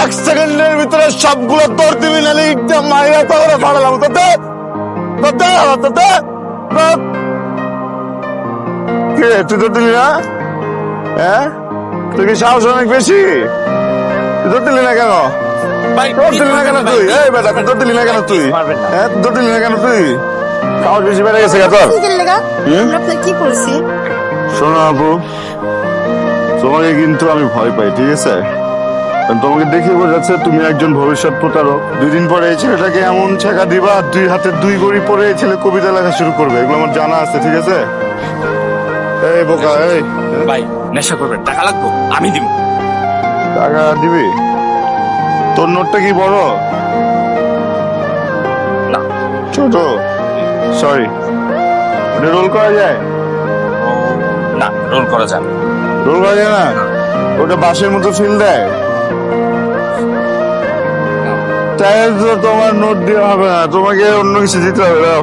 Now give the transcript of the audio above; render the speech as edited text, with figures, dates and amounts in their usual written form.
এক সেকেন্ডের ভিতরে সবগুলো তোর দিবি, নালে একদম মাইরা পাওয়া ফাড়ালাম তোতে তোতে তোতে। কে তুই তো দিলি না? হ্যাঁ, তুই কি সাহস অনেক বেশি? তুই তো দিলি না কেন? তোর দিলি না কেন তুই? এই বেটা, তুই তো দিলি না কেন তুই? হ্যাঁ, তুই তো দিলি না কেন তুই? সাহস বেশি বেড়ে গেছে তোর। কি করছি? শোনো আপু, তোমাকে কিন্তু আমি ভয় পাই, ঠিক আছে? কারণ তোমাকে দেখে বোঝা যাচ্ছে তুমি একজন ভবিষ্যৎ প্রতারক। 2 দিন পরে এই ছেলেটাকে এমন ছেঁকা দিবা, আর 2 হাতে 2 গড়ি পরে এই ছেলে কবিতা লেখা শুরু করবে। এগুলো আমার জানা আছে, ঠিক আছে? এই বোকা, এই ভাই নেশা করবেন, টাকা লাগবো আমি দিব। টাকা দিবি? তোর নোটটা কি বড় না ছোট? সরি, ওটা রোল করা যায়? না, রোল করা যাবে না। রোল করা যায় না? ওটা বাসের মতো ফিল দেয়? তাই তো তোমার নোট দেওয়া হবে না, তোমাকে অন্য কিছু দিতে হবে। দাও।